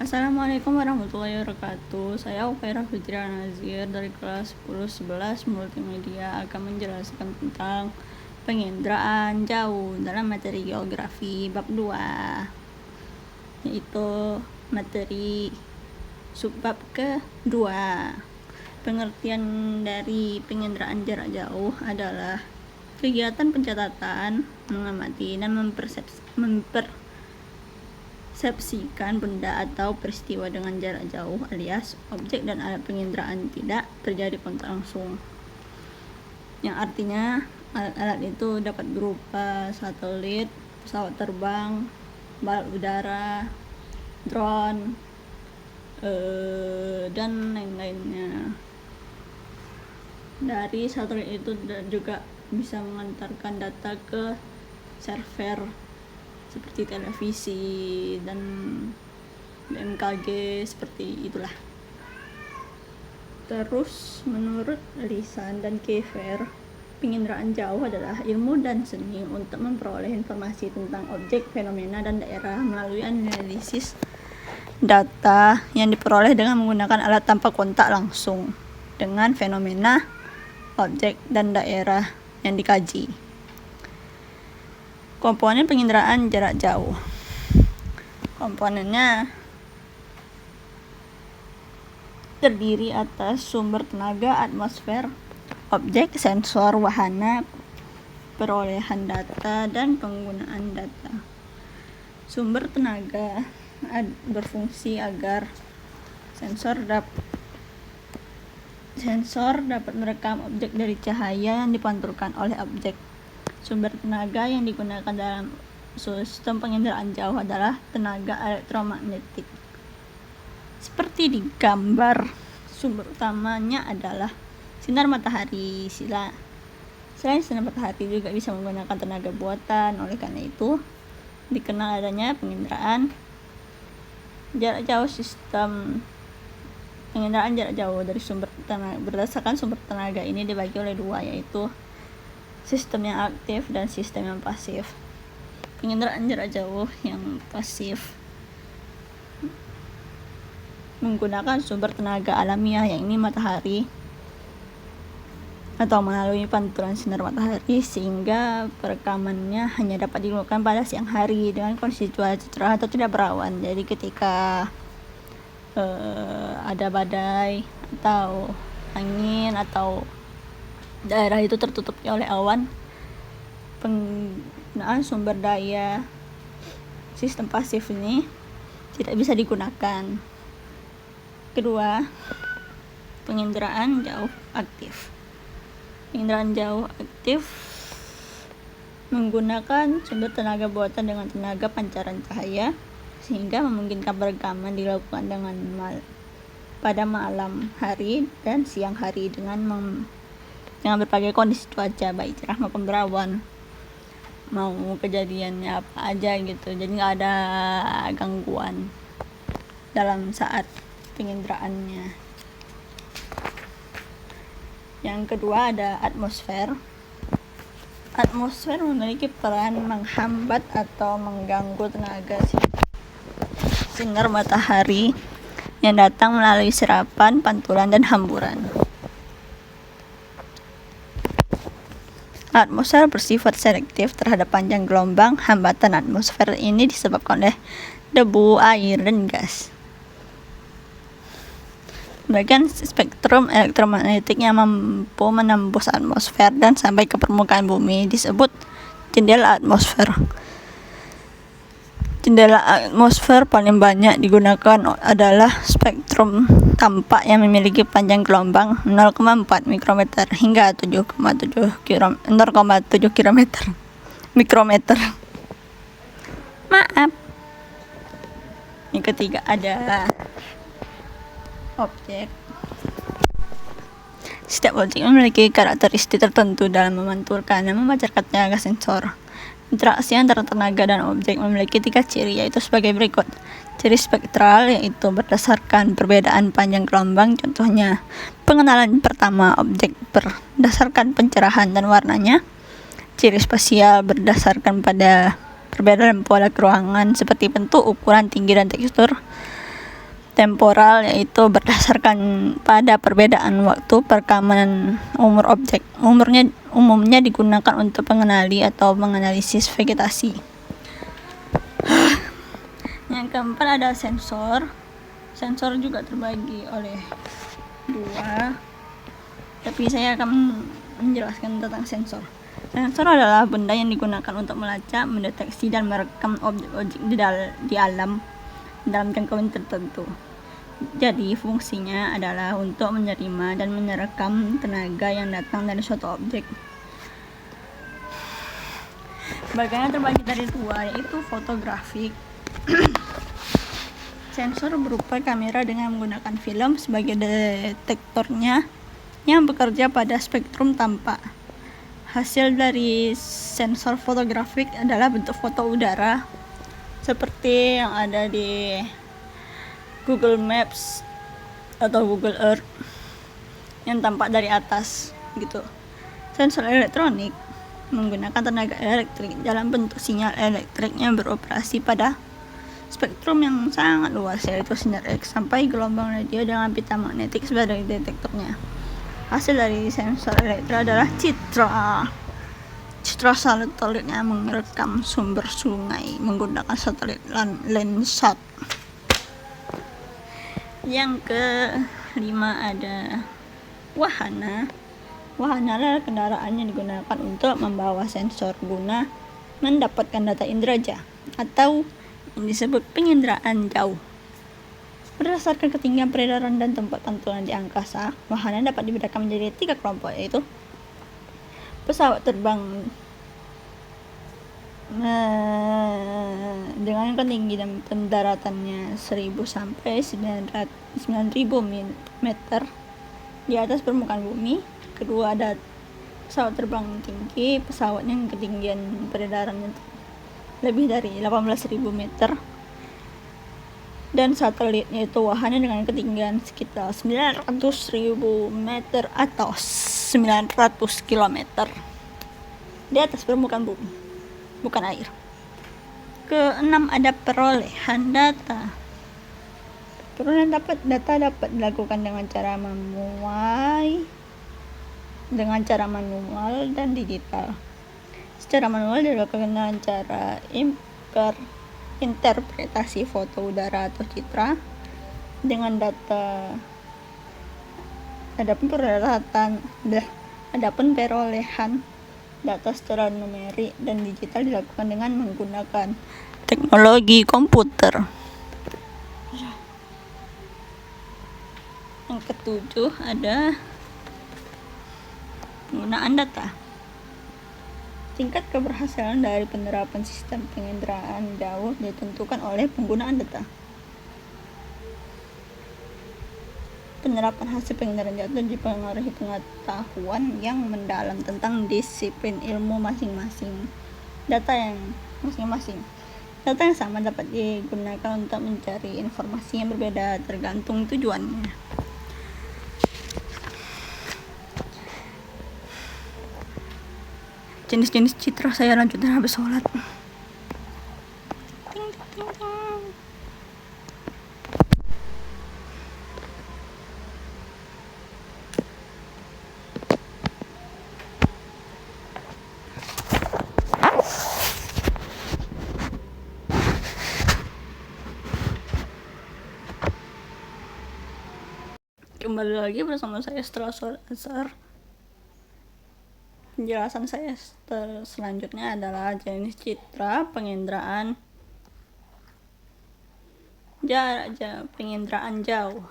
Assalamualaikum warahmatullahi wabarakatuh. Saya Ufairah Fitria Nazir dari kelas 10-11 Multimedia akan menjelaskan tentang penginderaan jauh dalam materi geografi bab 2, yaitu materi subbab kedua. Pengertian dari penginderaan jarak jauh adalah kegiatan pencatatan, mengamati, dan mempersepsikan benda atau peristiwa dengan jarak jauh, alias objek dan alat penginderaan tidak terjadi kontak langsung, yang artinya alat-alat itu dapat berupa satelit, pesawat terbang, balon udara, drone, dan lain-lainnya. Dari satelit itu juga bisa mengantarkan data ke server seperti televisi dan BMKG, seperti itulah. Terus menurut Lisan dan Kiefer, penginderaan jauh adalah ilmu dan seni untuk memperoleh informasi tentang objek, fenomena, dan daerah melalui analisis data yang diperoleh dengan menggunakan alat tanpa kontak langsung dengan fenomena, objek, dan daerah yang dikaji. Komponen penginderaan jarak jauh. Komponennya terdiri atas sumber tenaga, atmosfer, objek, sensor, wahana, perolehan data, dan penggunaan data. Sumber tenaga berfungsi agar sensor dapat merekam objek dari cahaya yang dipantulkan oleh objek. Sumber tenaga yang digunakan dalam sistem penginderaan jauh adalah tenaga elektromagnetik. Seperti di gambar, sumber utamanya adalah sinar matahari. Selain sinar matahari juga bisa menggunakan tenaga buatan. Oleh karena itu, dikenal adanya penginderaan jarak jauh. Sistem penginderaan jarak jauh dari sumber tenaga berdasarkan sumber tenaga ini dibagi oleh dua, yaitu sistem yang aktif dan sistem yang pasif. Penginderaan jarak jauh yang pasif menggunakan sumber tenaga alamiah, yang ini matahari, atau melalui pantulan sinar matahari, sehingga perekamannya hanya dapat dilakukan pada siang hari dengan kondisi cuaca cerah atau tidak berawan. Jadi ketika ada badai atau angin atau daerah itu tertutup oleh awan, penggunaan sumber daya sistem pasif ini tidak bisa digunakan. Kedua, penginderaan jauh aktif. Penginderaan jauh aktif menggunakan sumber tenaga buatan dengan tenaga pancaran cahaya, sehingga memungkinkan perekaman dilakukan pada malam hari dan siang hari dengan berbagai kondisi cuaca, baik cerah maupun berawan, mau kejadiannya apa aja gitu. Jadi nggak ada gangguan dalam saat penginderaannya. Yang kedua ada atmosfer. Atmosfer memiliki peran menghambat atau mengganggu tenaga sinar matahari yang datang melalui serapan, pantulan, dan hamburan. Atmosfer bersifat selektif terhadap panjang gelombang. Hambatan atmosfer ini disebabkan oleh debu, air, dan gas. Bagian spektrum elektromagnetik yang mampu menembus atmosfer dan sampai ke permukaan bumi disebut jendela atmosfer. Jendela atmosfer paling banyak digunakan adalah spektrum tampak yang memiliki panjang gelombang 0,4 mikrometer hingga 0,7 mikrometer. Maaf. Yang ketiga ada objek. Setiap objek memiliki karakteristik tertentu dalam memantulkan dan memancarkan tenaga sensor. Interaksi antara tenaga dan objek memiliki 3 ciri, yaitu sebagai berikut. Ciri spektral, yaitu berdasarkan perbedaan panjang gelombang. Contohnya, pengenalan pertama objek berdasarkan pencerahan dan warnanya. Ciri spasial berdasarkan pada perbedaan pola keruangan seperti bentuk, ukuran, tinggi, dan tekstur. temporal, yaitu berdasarkan pada perbedaan waktu perekaman umur objek. Umumnya digunakan untuk mengenali atau menganalisis vegetasi. Yang keempat ada sensor. Sensor juga terbagi oleh dua, tapi saya akan menjelaskan tentang sensor. Sensor adalah benda yang digunakan untuk melacak, mendeteksi, dan merekam objek-objek di alam dalam jangkauan tertentu. Jadi fungsinya adalah untuk menerima dan merekam tenaga yang datang dari suatu objek. Bagiannya terbagi dari dua, yaitu fotografik. Sensor berupa kamera dengan menggunakan film sebagai detektornya yang bekerja pada spektrum tampak. Hasil dari sensor fotografik adalah bentuk foto udara seperti yang ada di Google Maps atau Google Earth yang tampak dari atas gitu. Sensor elektronik menggunakan tenaga elektrik dalam bentuk sinyal elektrik yang beroperasi pada spektrum yang sangat luas, yaitu sinar X sampai gelombang radio dengan pita magnetik sebagai detektornya. Hasil dari sensor elektrik adalah citra satelit yang merekam sumber sungai menggunakan satelit Landsat. Yang kelima ada wahana. Wahana adalah kendaraan yang digunakan untuk membawa sensor guna mendapatkan data indera atau yang disebut penginderaan jauh. Berdasarkan ketinggian peredaran dan tempat pantulan di angkasa, wahana dapat dibedakan menjadi 3 kelompok, yaitu pesawat terbang dengan ketinggian pendaratannya 1000 sampai 9000 meter di atas permukaan bumi. Kedua ada pesawat terbang tinggi, pesawat yang ketinggian peredarannya lebih dari 18.000 meter, dan satelit, yaitu wahana dengan ketinggian sekitar 900.000 meter atau 900 km di atas permukaan bumi, bukan air. Keenam ada perolehan data. Perolehan data dapat dilakukan dengan cara manual dan digital. Secara manual dilakukan dengan cara interpretasi foto udara atau citra dengan data. Adapun perolehan data secara numerik dan digital dilakukan dengan menggunakan teknologi komputer. Yang ketujuh ada penggunaan data. Tingkat keberhasilan dari penerapan sistem penginderaan jauh ditentukan oleh penggunaan data. Penerapan hasil penginderaan jauh dipengaruhi pengetahuan yang mendalam tentang disiplin ilmu masing-masing. Data yang sama dapat digunakan untuk mencari informasi yang berbeda tergantung tujuannya. Jenis-jenis citra saya lanjutkan habis sholat. Kembali lagi bersama saya setelah sholat asar. Penjelasan saya selanjutnya adalah jenis citra penginderaan jauh.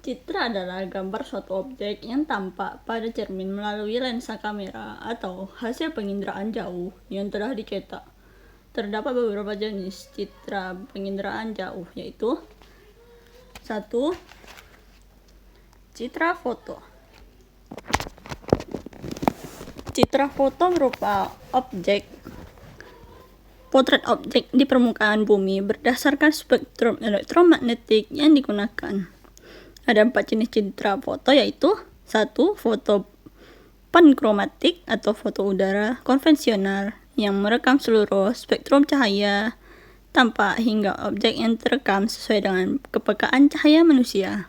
Citra adalah gambar suatu objek yang tampak pada cermin melalui lensa kamera atau hasil penginderaan jauh yang telah dicetak. Terdapat beberapa jenis citra penginderaan jauh, yaitu 1. Citra foto. Citra foto berupa potret objek di permukaan bumi berdasarkan spektrum elektromagnetik yang digunakan. Ada 4 jenis citra foto, yaitu 1. Foto pankromatik atau foto udara konvensional yang merekam seluruh spektrum cahaya tampak hingga objek yang terekam sesuai dengan kepekaan cahaya manusia.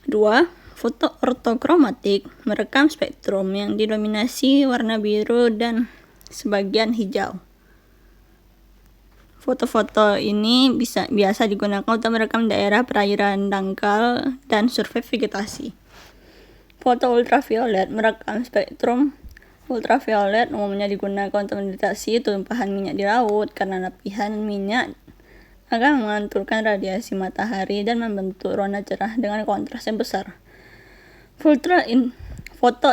2. Foto ortokromatik merekam spektrum yang didominasi warna biru dan sebagian hijau. Foto-foto ini biasa digunakan untuk merekam daerah perairan dangkal dan survei vegetasi. Foto ultraviolet merekam spektrum ultraviolet umumnya digunakan untuk mendeteksi tumpahan minyak di laut karena lapisan minyak akan memantulkan radiasi matahari dan membentuk warna cerah dengan kontras yang besar. Foto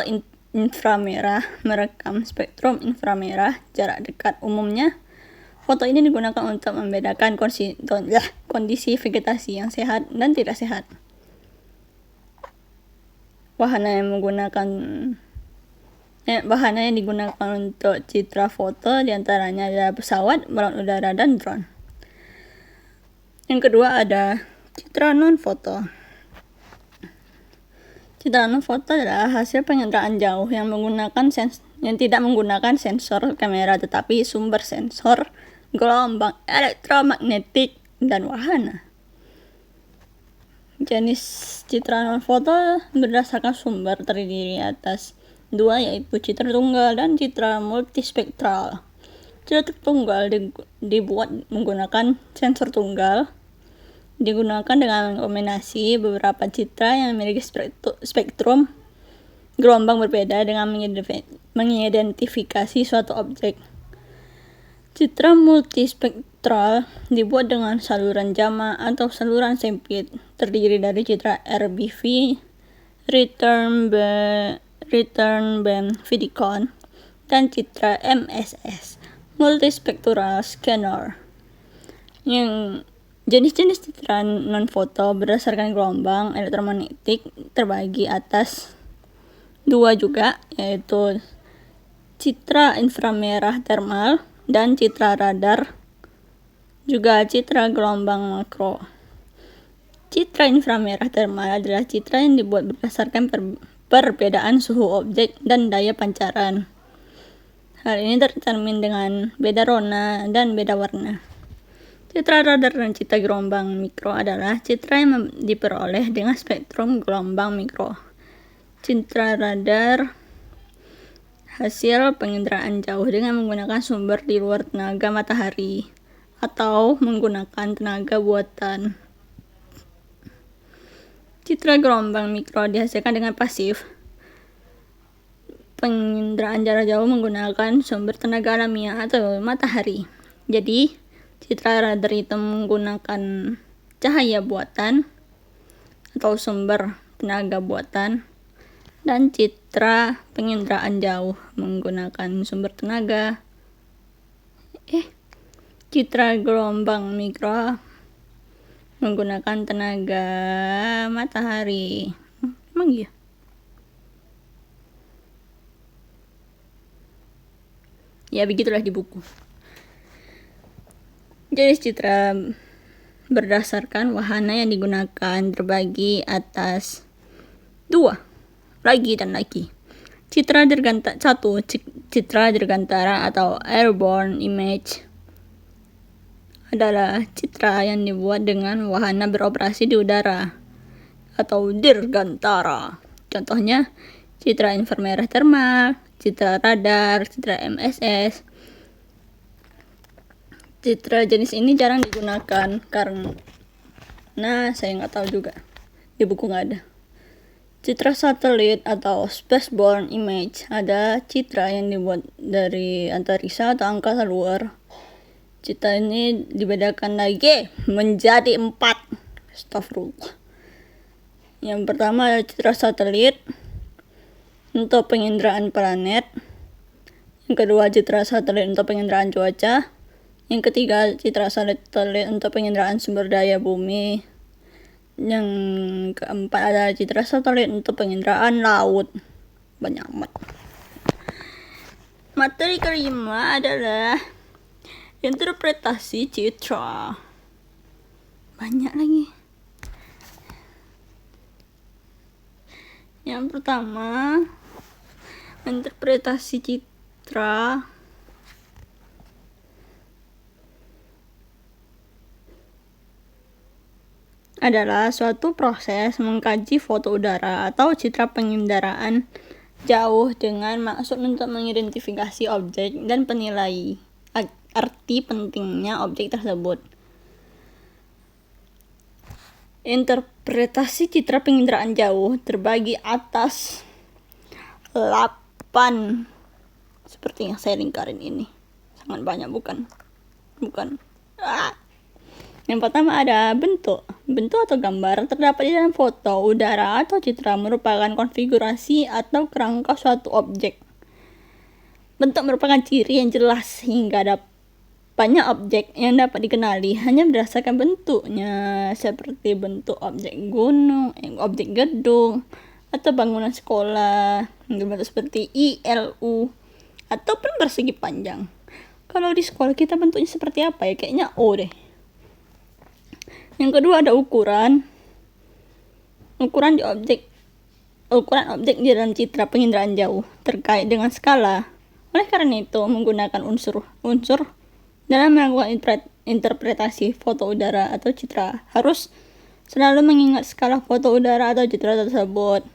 inframerah merekam spektrum inframerah jarak dekat. Umumnya, foto ini digunakan untuk membedakan kondisi vegetasi yang sehat dan tidak sehat. Wahana yang digunakan untuk citra foto diantaranya adalah pesawat, balon udara, dan drone. Yang kedua ada citra non-foto. Citra non-foto adalah hasil penginderaan jauh yang tidak menggunakan sensor kamera tetapi sumber sensor gelombang elektromagnetik dan wahana. Jenis citra non-foto berdasarkan sumber terdiri atas 2, yaitu citra tunggal dan citra multispektral. Citra tunggal dibuat menggunakan sensor tunggal, digunakan dengan kombinasi beberapa citra yang memiliki spektrum gelombang berbeda dengan mengidentifikasi suatu objek. Citra multispektral dibuat dengan saluran jama atau saluran sempit, terdiri dari citra RBV, return band Vidicon, dan citra MSS, multispectral scanner. Yang jenis-jenis citra non-foto berdasarkan gelombang elektromagnetik terbagi atas 2 juga, yaitu citra inframerah thermal dan citra radar, juga citra gelombang makro. Citra inframerah thermal adalah citra yang dibuat berdasarkan perbedaan suhu objek dan daya pancaran. Hal ini tercermin dengan beda rona dan beda warna. Citra radar dan citra gelombang mikro adalah citra yang diperoleh dengan spektrum gelombang mikro. Citra radar hasil penginderaan jauh dengan menggunakan sumber di luar tenaga matahari atau menggunakan tenaga buatan. Citra gelombang mikro dihasilkan dengan pasif penginderaan jarak jauh menggunakan sumber tenaga alamiah atau matahari. Jadi, citra radar itu menggunakan cahaya buatan atau sumber tenaga buatan, dan citra penginderaan jauh menggunakan sumber tenaga. Citra gelombang mikro menggunakan tenaga matahari. Emang iya? Ya, begitulah di buku. Jadi citra berdasarkan wahana yang digunakan terbagi atas 2 lagi. Citra dirgantara atau airborne image adalah citra yang dibuat dengan wahana beroperasi di udara atau dirgantara. Contohnya citra inframerah thermal, citra radar, citra MSS. Citra jenis ini jarang digunakan karena saya nggak tahu juga, di buku nggak ada. Citra satelit atau spaceborne image ada citra yang dibuat dari antariksa atau angkasa luar. Citra ini dibedakan lagi menjadi 4. Astagfirullah. Yang pertama adalah citra satelit untuk penginderaan planet. Yang kedua, citra satelit untuk penginderaan cuaca. Yang ketiga, citra satelit untuk penginderaan sumber daya bumi. Yang keempat adalah citra satelit untuk penginderaan laut. Banyak amat. Materi kelima adalah interpretasi citra. Banyak lagi. Yang pertama, interpretasi citra adalah suatu proses mengkaji foto udara atau citra penginderaan jauh dengan maksud untuk mengidentifikasi objek dan penilai arti pentingnya objek tersebut. Interpretasi citra penginderaan jauh terbagi atas 8 seperti yang saya lingkarin ini. Sangat banyak, bukan. Yang pertama ada bentuk. Bentuk atau gambar terdapat di dalam foto, udara, atau citra merupakan konfigurasi atau kerangka suatu objek. Bentuk merupakan ciri yang jelas sehingga ada banyak objek yang dapat dikenali hanya berdasarkan bentuknya, seperti bentuk objek gunung, objek gedung, atau bangunan sekolah, bentuk seperti ILU, ataupun bersegi panjang. Kalau di sekolah kita bentuknya seperti apa ya? Kayaknya O deh. Yang kedua ada ukuran. Ukuran objek di dalam citra penginderaan jauh terkait dengan skala. Oleh karena itu, menggunakan unsur dalam melakukan interpretasi foto udara atau citra harus selalu mengingat skala foto udara atau citra tersebut.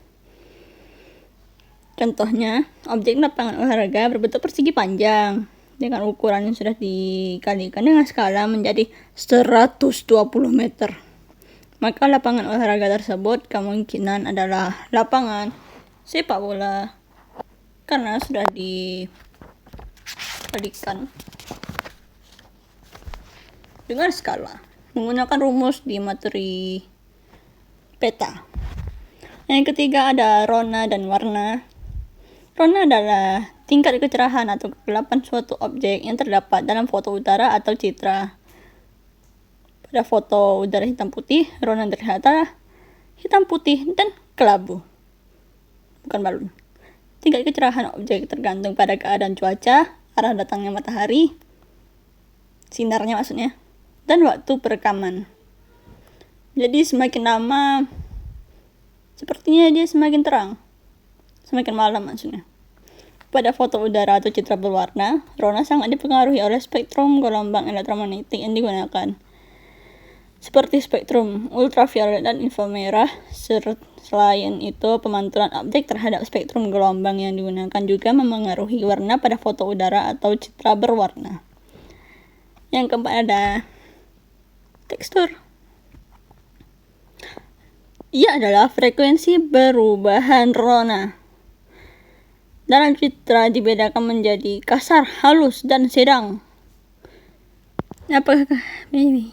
Contohnya, objek lapangan olahraga berbentuk persegi panjang dengan ukuran yang sudah dikalikan dengan skala menjadi 120 meter. Maka lapangan olahraga tersebut kemungkinan adalah lapangan sepak bola karena sudah dikalikan dengan skala menggunakan rumus di materi peta. Yang ketiga ada rona dan warna. Rona adalah tingkat kecerahan atau kegelapan suatu objek yang terdapat dalam foto udara atau citra. Pada foto udara hitam putih, rona terlihat hitam putih dan kelabu, bukan balon. Tingkat kecerahan objek tergantung pada keadaan cuaca, arah datangnya matahari, sinarnya maksudnya, dan waktu perekaman. Jadi semakin lama sepertinya dia semakin terang, semakin malam maksudnya. Pada foto udara atau citra berwarna, rona sangat dipengaruhi oleh spektrum gelombang elektromagnetik yang digunakan, seperti spektrum ultraviolet dan inframerah. Selain itu, pemantulan objek terhadap spektrum gelombang yang digunakan juga memengaruhi warna pada foto udara atau citra berwarna. Yang keempat ada tekstur. Ia adalah frekuensi perubahan rona. Dalam citra dibedakan menjadi kasar, halus, dan sedang. Apakah ini?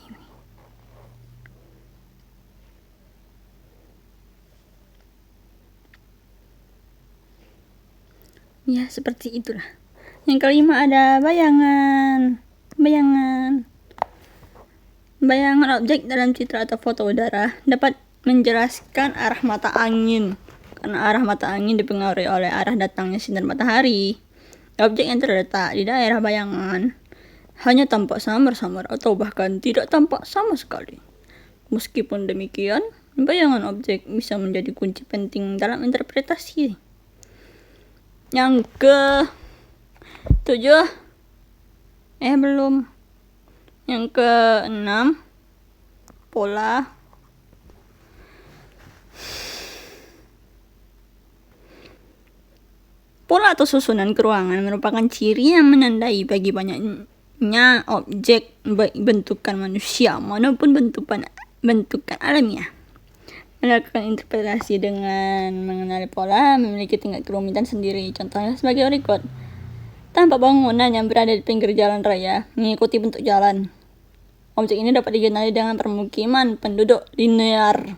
Ya, seperti itulah. Yang kelima ada bayangan. Bayangan objek dalam citra atau foto udara dapat menjelaskan arah mata angin. Karena arah mata angin dipengaruhi oleh arah datangnya sinar matahari. Objek yang terletak di daerah bayangan hanya tampak samar-samar atau bahkan tidak tampak sama sekali. Meskipun demikian, bayangan objek bisa menjadi kunci penting dalam interpretasi. Yang ke-7 belum. Yang ke-6 pola. Pola atau susunan keruangan merupakan ciri yang menandai bagi banyaknya objek baik bentukan manusia maupun bentukan alamiah. Melakukan interpretasi dengan mengenali pola memiliki tingkat kerumitan sendiri. Contohnya sebagai berikut. Tampak bangunan yang berada di pinggir jalan raya mengikuti bentuk jalan. Objek ini dapat dikenali dengan permukiman penduduk linear.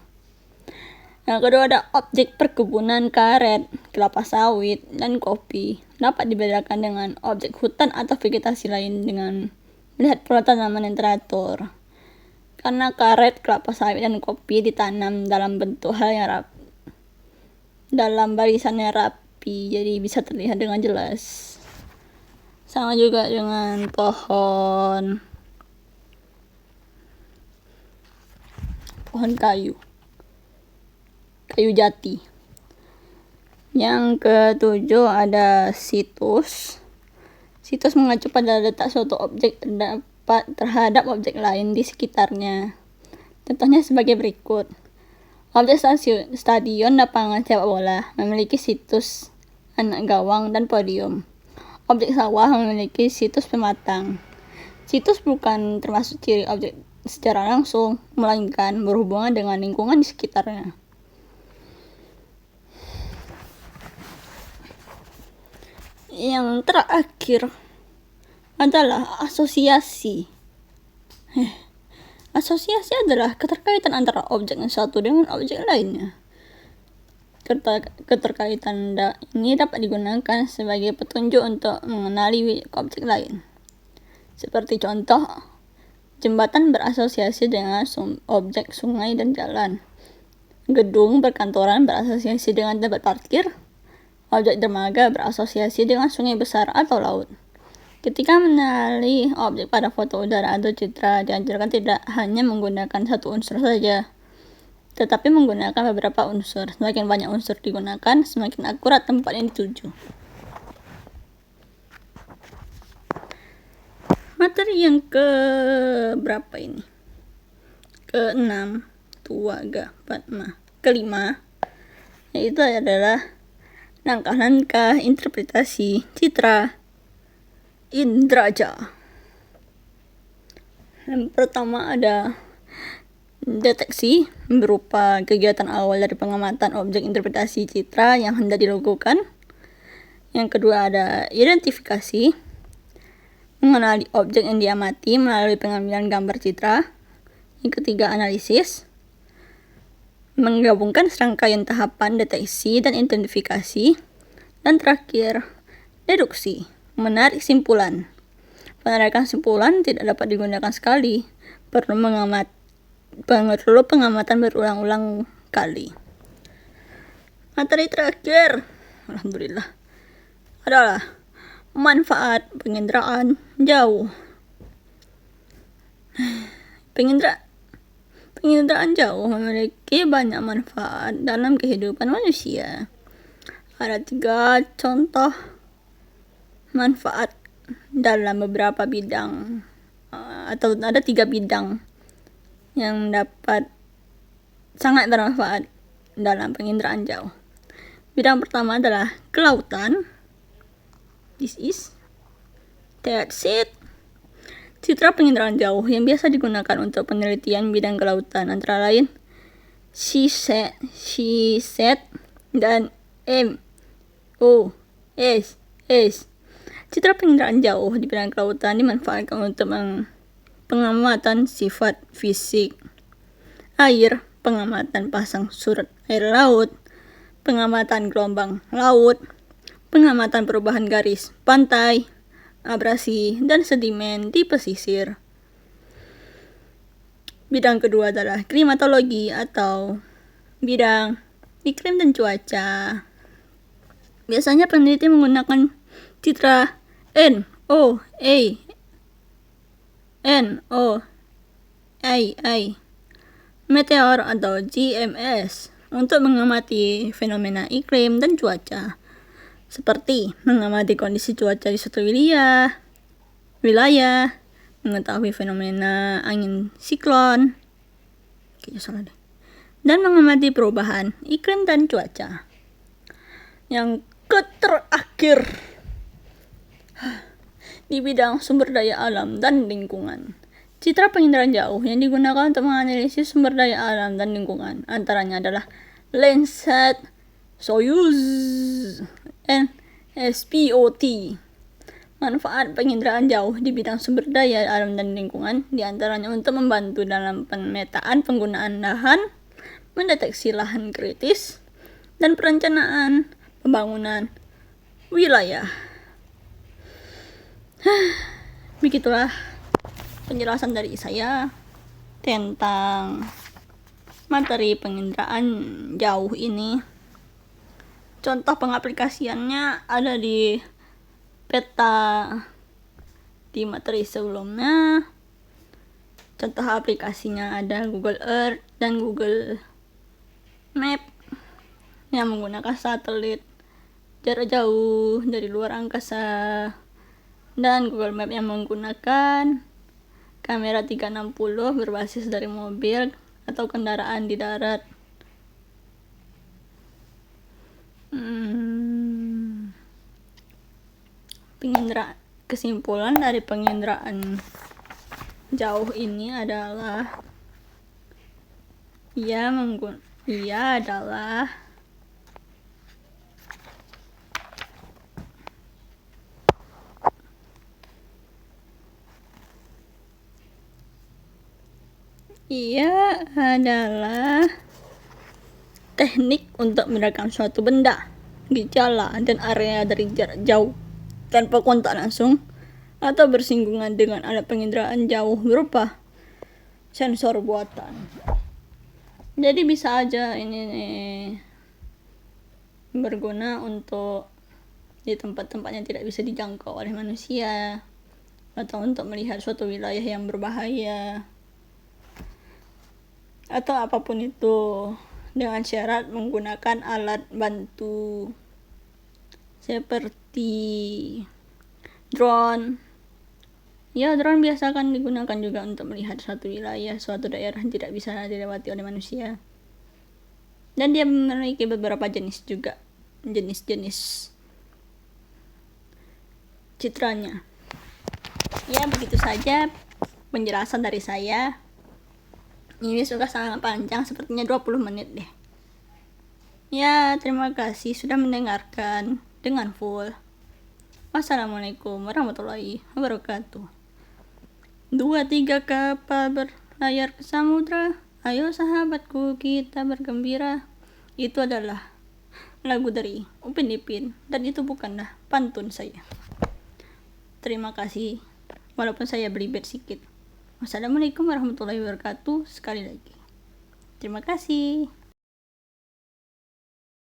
Yang kedua ada objek perkebunan karet, kelapa sawit, dan kopi. Dapat dibedakan dengan objek hutan atau vegetasi lain dengan melihat pola tanaman yang teratur. Karena karet, kelapa sawit, dan kopi ditanam dalam bentuk hal yang rapi, dalam barisan yang rapi, jadi bisa terlihat dengan jelas. Sama juga dengan pohon kayu jati. Yang ke-7 ada situs. Situs mengacu pada letak suatu objek terhadap objek lain di sekitarnya. Contohnya sebagai berikut. Objek stadion lapangan sepak bola memiliki situs anak gawang dan podium. Objek sawah memiliki situs pematang. Situs bukan termasuk ciri objek secara langsung, melainkan berhubungan dengan lingkungan di sekitarnya. Yang terakhir adalah asosiasi. Asosiasi adalah keterkaitan antara objek yang satu dengan objek lainnya. Keterkaitan ini dapat digunakan sebagai petunjuk untuk mengenali objek lain. Seperti contoh, jembatan berasosiasi dengan objek sungai dan jalan. Gedung perkantoran berasosiasi dengan tempat parkir. Objek dermaga berasosiasi dengan sungai besar atau laut. Ketika mengenali objek pada foto udara atau citra, dianjurkan tidak hanya menggunakan satu unsur saja, tetapi menggunakan beberapa unsur. Semakin banyak unsur digunakan, semakin akurat tempat yang dituju. Materi yang berapa ini? Ke-6, kelima, yaitu adalah langkah-langkah interpretasi citra indraja. Yang pertama ada deteksi, berupa kegiatan awal dari pengamatan objek interpretasi citra yang hendak dilakukan. Yang kedua ada identifikasi, mengenali objek yang diamati melalui pengambilan gambar citra. Yang ketiga analisis, menggabungkan serangkaian tahapan deteksi dan identifikasi. Dan terakhir, deduksi, menarik simpulan. Penarikan simpulan tidak dapat digunakan sekali, perlu pengamatan berulang-ulang kali. Materi terakhir, alhamdulillah, adalah manfaat penginderaan jauh. Penginderaan jauh memiliki banyak manfaat dalam kehidupan manusia. Ada 3 contoh manfaat dalam beberapa bidang, atau ada 3 bidang yang dapat sangat bermanfaat dalam penginderaan jauh. Bidang pertama adalah kelautan. This is that's it. Citra penginderaan jauh yang biasa digunakan untuk penelitian bidang kelautan antara lain SeaSat dan MOSS. Citra penginderaan jauh di bidang kelautan dimanfaatkan untuk pengamatan sifat fisik air, pengamatan pasang surut air laut, pengamatan gelombang laut, pengamatan perubahan garis pantai, abrasi, dan sedimen di pesisir. Bidang kedua adalah klimatologi atau bidang iklim dan cuaca. Biasanya peneliti menggunakan citra NOAA meteor atau GMS untuk mengamati fenomena iklim dan cuaca, seperti mengamati kondisi cuaca di suatu wilayah, mengetahui fenomena angin siklon, dan mengamati perubahan iklim dan cuaca. Yang terakhir, di bidang sumber daya alam dan lingkungan. Citra penginderaan jauh yang digunakan untuk menganalisis sumber daya alam dan lingkungan antaranya adalah Landsat, Soyuz, dan SPOT. Manfaat penginderaan jauh di bidang sumber daya alam dan lingkungan diantaranya untuk membantu dalam pemetaan penggunaan lahan, mendeteksi lahan kritis, dan perencanaan pembangunan wilayah. Begitulah penjelasan dari saya tentang materi penginderaan jauh ini. Contoh pengaplikasiannya ada di peta di materi sebelumnya. Contoh aplikasinya ada Google Earth dan Google Map yang menggunakan satelit jarak jauh dari luar angkasa, dan Google Map yang menggunakan kamera 360 berbasis dari mobil atau kendaraan di darat. Kesimpulan dari penginderaan jauh ini adalah ia adalah teknik untuk merekam suatu benda, gejala, dan area dari jarak jauh tanpa kontak langsung atau bersinggungan dengan alat penginderaan jauh berupa sensor buatan. Jadi bisa aja ini berguna untuk di tempat-tempat yang tidak bisa dijangkau oleh manusia, atau untuk melihat suatu wilayah yang berbahaya, atau apapun itu, dengan syarat menggunakan alat bantu seperti drone. Drone biasa kan digunakan juga untuk melihat suatu wilayah, suatu daerah yang tidak bisa dilewati oleh manusia. Dan dia memiliki beberapa jenis citranya. Begitu saja penjelasan dari saya. Ini sudah sangat panjang, sepertinya 20 menit deh. Terima kasih sudah mendengarkan dengan full. Wassalamualaikum warahmatullahi wabarakatuh. 2-3 kapal berlayar ke samudra, ayo sahabatku kita bergembira. Itu adalah lagu dari Upin Ipin, dan itu bukanlah pantun saya. Terima kasih, walaupun saya belibet sedikit. Wassalamualaikum warahmatullahi wabarakatuh. Sekali lagi terima kasih.